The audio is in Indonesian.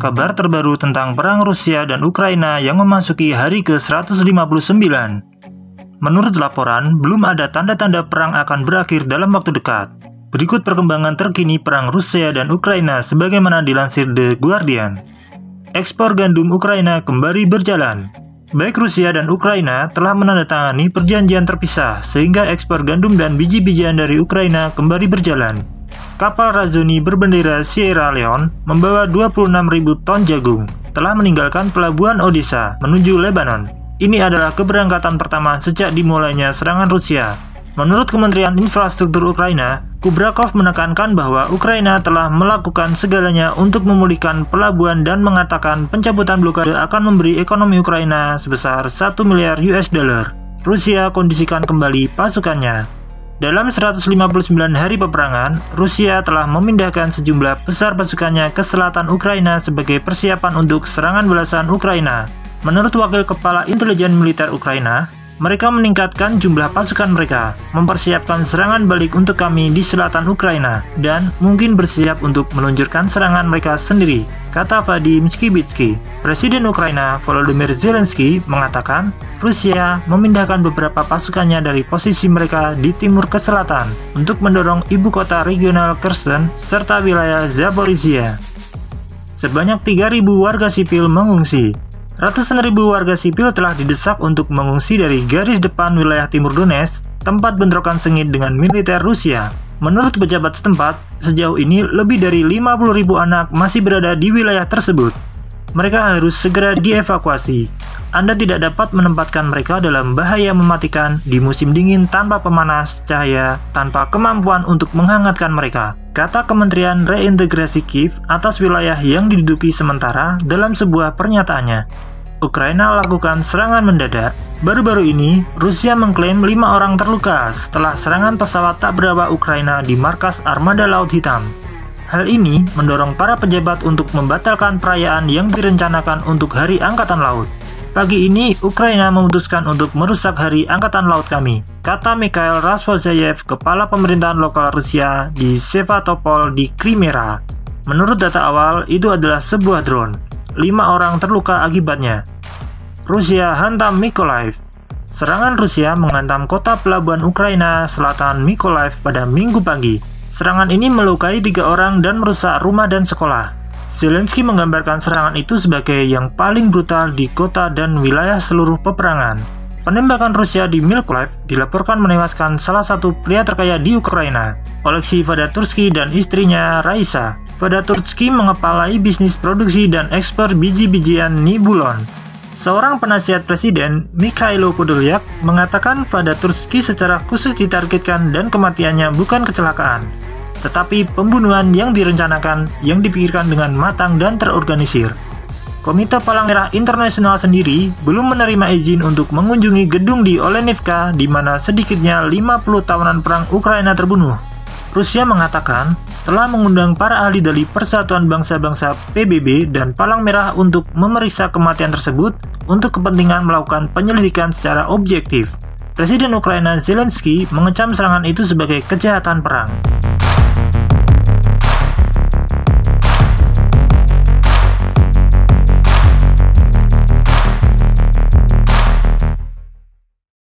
kabar terbaru tentang perang Rusia dan Ukraina yang memasuki hari ke-159. Menurut laporan, belum ada tanda-tanda perang akan berakhir dalam waktu dekat. Berikut perkembangan terkini perang Rusia dan Ukraina sebagaimana dilansir The Guardian. Ekspor gandum Ukraina kembali berjalan. Baik Rusia dan Ukraina telah menandatangani perjanjian terpisah sehingga ekspor gandum dan biji-bijian dari Ukraina kembali berjalan. Kapal Razoni berbendera Sierra Leone membawa 26.000 ton jagung telah meninggalkan pelabuhan Odessa menuju Lebanon. Ini adalah keberangkatan pertama sejak dimulainya serangan Rusia. Menurut Kementerian Infrastruktur Ukraina, Kubrakov menekankan bahwa Ukraina telah melakukan segalanya untuk memulihkan pelabuhan dan mengatakan pencabutan blokade akan memberi ekonomi Ukraina sebesar 1 miliar US dollar. Rusia kondisikan kembali pasukannya. Dalam 159 hari peperangan, Rusia telah memindahkan sejumlah besar pasukannya ke selatan Ukraina sebagai persiapan untuk serangan balasan Ukraina. Menurut Wakil Kepala Intelijen Militer Ukraina, mereka meningkatkan jumlah pasukan mereka, mempersiapkan serangan balik untuk kami di selatan Ukraina, dan mungkin bersiap untuk meluncurkan serangan mereka sendiri, kata Vadim Skibitsky. Presiden Ukraina Volodymyr Zelensky mengatakan Rusia memindahkan beberapa pasukannya dari posisi mereka di timur ke selatan untuk mendorong ibu kota regional Kherson serta wilayah Zaporizhia. Sebanyak 3.000 warga sipil mengungsi. Ratusan ribu warga sipil telah didesak untuk mengungsi dari garis depan wilayah timur Donetsk, tempat bentrokan sengit dengan militer Rusia. Menurut pejabat setempat, sejauh ini lebih dari 50.000 anak masih berada di wilayah tersebut. Mereka harus segera dievakuasi. Anda tidak dapat menempatkan mereka dalam bahaya mematikan di musim dingin tanpa pemanas cahaya, tanpa kemampuan untuk menghangatkan mereka, kata Kementerian Reintegrasi Kiev atas wilayah yang diduduki sementara dalam sebuah pernyataannya. Ukraina lakukan serangan mendadak. Baru-baru ini, Rusia mengklaim 5 orang terluka setelah serangan pesawat tak berawak Ukraina di markas Armada Laut Hitam. Hal ini mendorong para pejabat untuk membatalkan perayaan yang direncanakan untuk Hari Angkatan Laut. Pagi ini, Ukraina memutuskan untuk merusak Hari Angkatan Laut kami, kata Mikhail Rasvozayev, kepala pemerintahan lokal Rusia di Sevastopol di Crimea. Menurut data awal, itu adalah sebuah drone. 5 orang terluka akibatnya. Rusia hantam Mykolaiv. Serangan Rusia menghantam kota pelabuhan Ukraina selatan Mykolaiv pada Minggu pagi. Serangan ini melukai 3 orang dan merusak rumah dan sekolah. Zelensky menggambarkan serangan itu sebagai yang paling brutal di kota dan wilayah seluruh peperangan. Penembakan Rusia di Mykolaiv dilaporkan menewaskan salah satu pria terkaya di Ukraina, Oleksiy Vadatursky dan istrinya Raisa. Vadatursky mengepalai bisnis produksi dan ekspor biji-bijian Nibulon. Seorang penasihat presiden, Mikhailo Podolyak, mengatakan Vadatursky secara khusus ditargetkan dan kematiannya bukan kecelakaan, tetapi pembunuhan yang direncanakan, yang dipikirkan dengan matang dan terorganisir. Komite Palang Merah Internasional sendiri belum menerima izin untuk mengunjungi gedung di Olenivka di mana sedikitnya 50 tawanan perang Ukraina terbunuh. Rusia mengatakan telah mengundang para ahli dari Persatuan Bangsa-Bangsa PBB dan Palang Merah untuk memeriksa kematian tersebut untuk kepentingan melakukan penyelidikan secara objektif. Presiden Ukraina Zelensky mengecam serangan itu sebagai kejahatan perang.